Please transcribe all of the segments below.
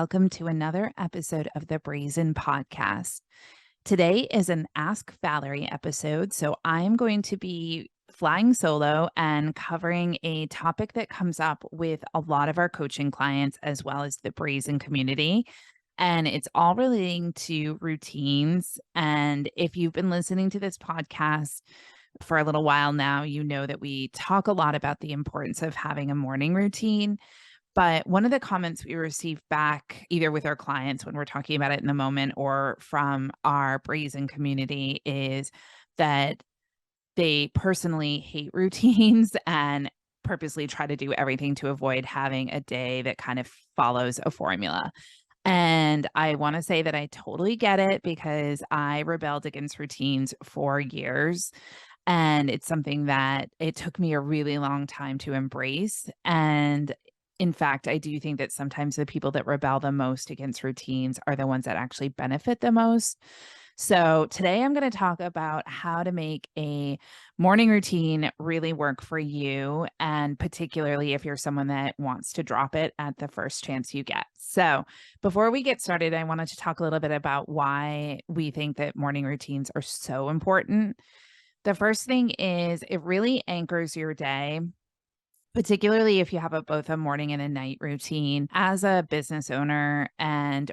welcome to another episode of the Brazen podcast. Today is an Ask Valerie episode, so I'm going to be flying solo and covering a topic that comes up with a lot of our coaching clients as well as the Brazen community. And it's all relating to routines. And if you've been listening to this podcast for a little while now, you know that we talk a lot about the importance of having a morning routine. But one of the comments we receive back, either with our clients when we're talking about it in the moment or from our Brazen community, is that they personally hate routines and purposely try to do everything to avoid having a day that kind of follows a formula. And I want to say that I totally get it because I rebelled against routines for years. And it's something that it took me a really long time to embrace. And in fact, I do think that sometimes the people that rebel the most against routines are the ones that actually benefit the most. So today I'm going to talk about how to make a morning routine really work for you, and particularly if you're someone that wants to drop it at the first chance you get. So before we get started, I wanted to talk a little bit about why we think that morning routines are so important. The first thing is it really anchors your day, particularly if you have both a morning and a night routine. As a business owner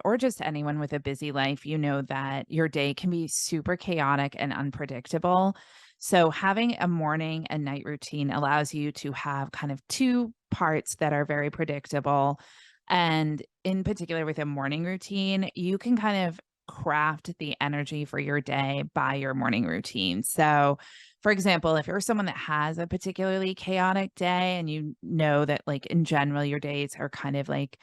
or just anyone with a busy life, you know that your day can be super chaotic and unpredictable. So having a morning and night routine allows you to have kind of two parts that are very predictable. And in particular with a morning routine, you can kind of craft the energy for your day by your morning routine. So for example, if you're someone that has a particularly chaotic day and you know that, like, in general, your days are kind of like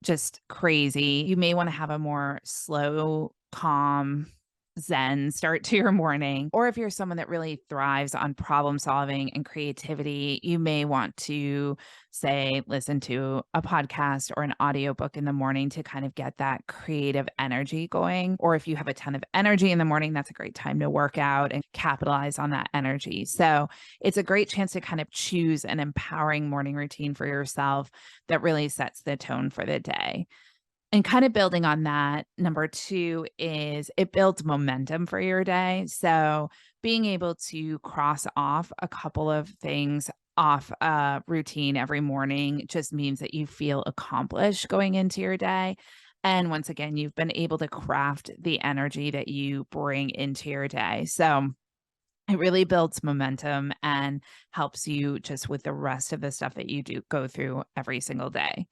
just crazy, you may want to have a more slow, calm, zen start to your morning. Or if you're someone that really thrives on problem solving and creativity, you may want to, say, listen to a podcast or an audiobook in the morning to kind of get that creative energy going. Or if you have a ton of energy in the morning, that's a great time to work out and capitalize on that energy. So it's a great chance to kind of choose an empowering morning routine for yourself that really sets the tone for the day. And kind of building on that, number two is it builds momentum for your day. So being able to cross off a couple of things off a routine every morning just means that you feel accomplished going into your day. And once again, you've been able to craft the energy that you bring into your day. So it really builds momentum and helps you just with the rest of the stuff that you do go through every single day.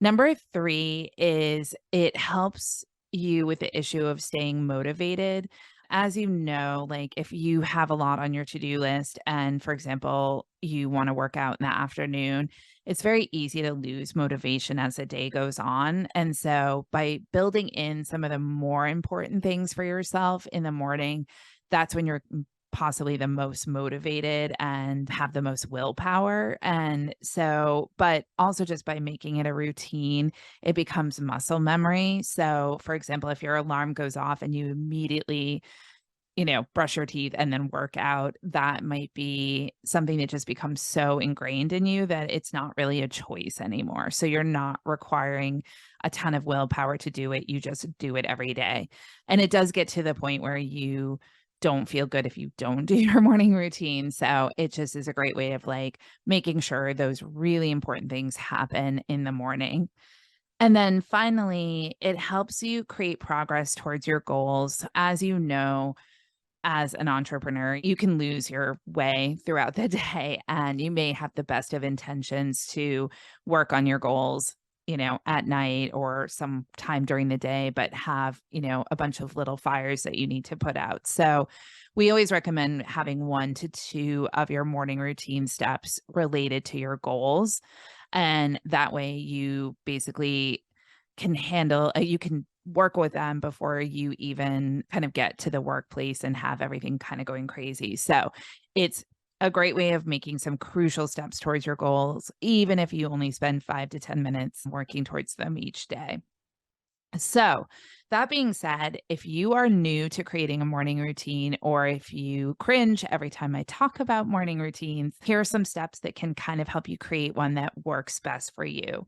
Number three is it helps you with the issue of staying motivated. As you know, like if you have a lot on your to-do list and, for example, you want to work out in the afternoon, it's very easy to lose motivation as the day goes on. And so by building in some of the more important things for yourself in the morning, that's when you're possibly the most motivated and have the most willpower. And so, but also just by making it a routine, it becomes muscle memory. So, for example, if your alarm goes off and you immediately, brush your teeth and then work out, that might be something that just becomes so ingrained in you that it's not really a choice anymore. So you're not requiring a ton of willpower to do it. You just do it every day. And it does get to the point where you don't feel good if you don't do your morning routine. So it just is a great way of like making sure those really important things happen in the morning. And then finally, it helps you create progress towards your goals. As you know, as an entrepreneur, you can lose your way throughout the day, and you may have the best of intentions to work on your goals, at night or sometime during the day, but have, a bunch of little fires that you need to put out. So we always recommend having 1 to 2 of your morning routine steps related to your goals. And that way you basically can you can work with them before you even kind of get to the workplace and have everything kind of going crazy. So it's a great way of making some crucial steps towards your goals, even if you only spend 5 to 10 minutes working towards them each day. So, that being said, if you are new to creating a morning routine, or if you cringe every time I talk about morning routines, here are some steps that can kind of help you create one that works best for you.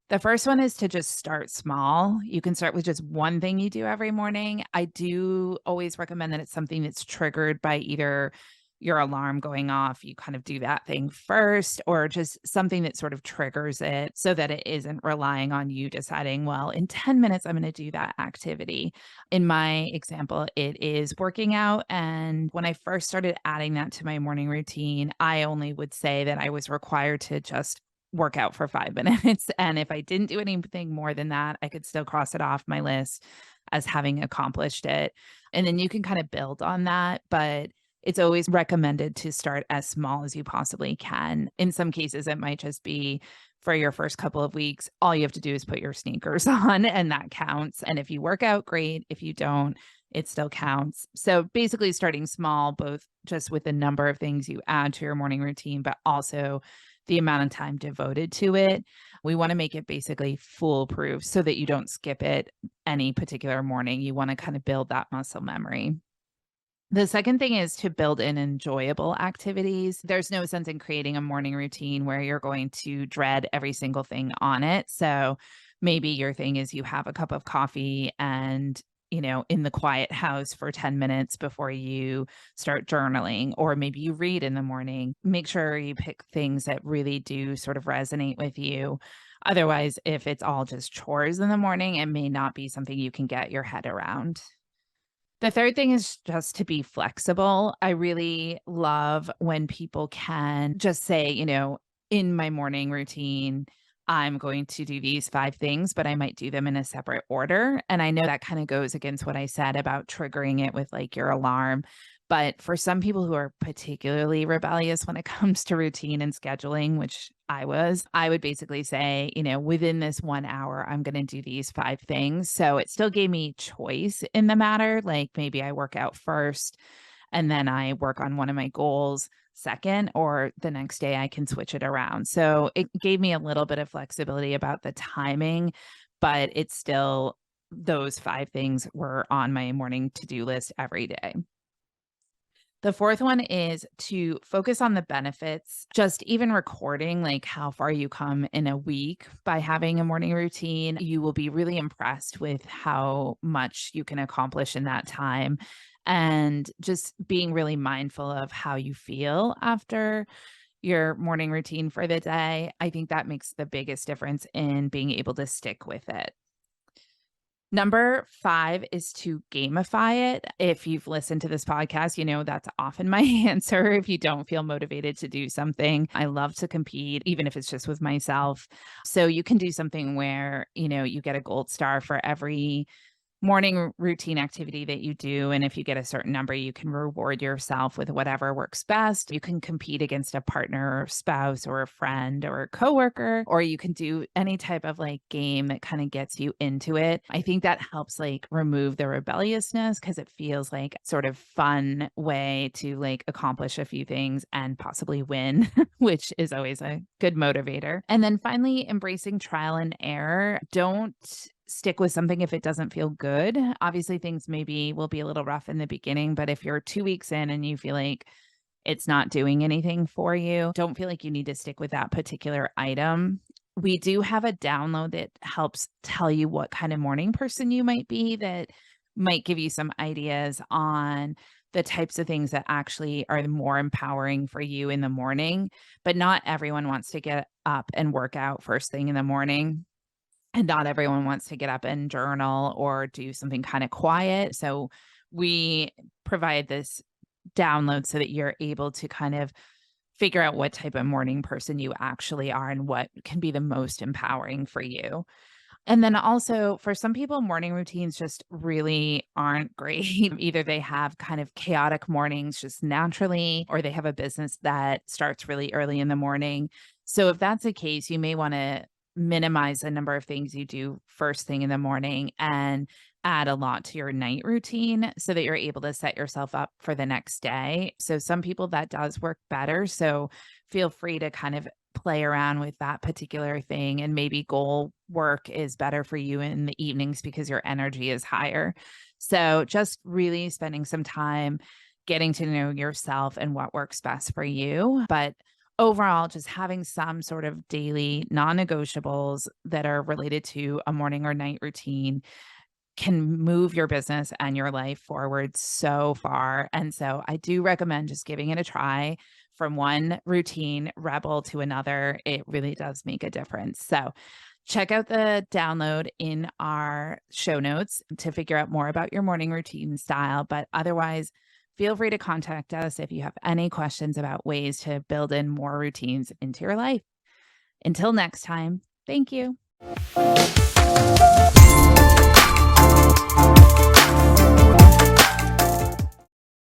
The first one is to just start small. You can start with just one thing you do every morning. I do always recommend that it's something that's triggered by either your alarm going off, you kind of do that thing first, or just something that sort of triggers it so that it isn't relying on you deciding, well, in 10 minutes, I'm going to do that activity. In my example, it is working out. And when I first started adding that to my morning routine, I only would say that I was required to just work out for 5 minutes. And if I didn't do anything more than that, I could still cross it off my list as having accomplished it. And then you can kind of build on that. But it's always recommended to start as small as you possibly can. In some cases, it might just be for your first couple of weeks, all you have to do is put your sneakers on, and that counts. And if you work out, great. If you don't, it still counts. So basically, starting small, both just with the number of things you add to your morning routine, but also the amount of time devoted to it. We want to make it basically foolproof so that you don't skip it any particular morning. You want to kind of build that muscle memory. The second thing is to build in enjoyable activities. There's no sense in creating a morning routine where you're going to dread every single thing on it. So maybe your thing is you have a cup of coffee and in the quiet house for 10 minutes before you start journaling, or maybe you read in the morning. Make sure you pick things that really do sort of resonate with you. Otherwise, if it's all just chores in the morning, it may not be something you can get your head around. The third thing is just to be flexible. I really love when people can just say, in my morning routine, I'm going to do these 5 things, but I might do them in a separate order. And I know that kind of goes against what I said about triggering it with like your alarm. But for some people who are particularly rebellious when it comes to routine and scheduling, which I would basically say, within this 1 hour, I'm going to do these 5 things. So it still gave me choice in the matter. Like maybe I work out first and then I work on one of my goals second, or the next day I can switch it around. So it gave me a little bit of flexibility about the timing, but it's still those 5 things were on my morning to-do list every day. The fourth one is to focus on the benefits. Just even recording like how far you come in a week by having a morning routine, you will be really impressed with how much you can accomplish in that time. And just being really mindful of how you feel after your morning routine for the day. I think that makes the biggest difference in being able to stick with it. Number 5 is to gamify it. If you've listened to this podcast, that's often my answer if you don't feel motivated to do something. I love to compete, even if it's just with myself. So you can do something where, you get a gold star for every morning routine activity that you do. And if you get a certain number, you can reward yourself with whatever works best. You can compete against a partner or spouse or a friend or a coworker, or you can do any type of like game that kind of gets you into it. I think that helps like remove the rebelliousness because it feels like sort of fun way to like accomplish a few things and possibly win, which is always a good motivator. And then finally, embracing trial and error. Don't stick with something if it doesn't feel good. Obviously, things maybe will be a little rough in the beginning, but if you're 2 weeks in and you feel like it's not doing anything for you, don't feel like you need to stick with that particular item. We do have a download that helps tell you what kind of morning person you might be, that might give you some ideas on the types of things that actually are more empowering for you in the morning. But not everyone wants to get up and work out first thing in the morning. And not everyone wants to get up and journal or do something kind of quiet. So we provide this download so that you're able to kind of figure out what type of morning person you actually are and what can be the most empowering for you. And then also for some people, morning routines just really aren't great. Either they have kind of chaotic mornings just naturally, or they have a business that starts really early in the morning. So if that's the case, you may want to minimize the number of things you do first thing in the morning and add a lot to your night routine so that you're able to set yourself up for the next day. So some people that does work better. So feel free to kind of play around with that particular thing, and maybe goal work is better for you in the evenings because your energy is higher. So just really spending some time getting to know yourself and what works best for you. But overall, just having some sort of daily non-negotiables that are related to a morning or night routine can move your business and your life forward so far. And so I do recommend just giving it a try from one routine rebel to another. It really does make a difference. So check out the download in our show notes to figure out more about your morning routine style. But otherwise, feel free to contact us if you have any questions about ways to build in more routines into your life. Until next time, thank you.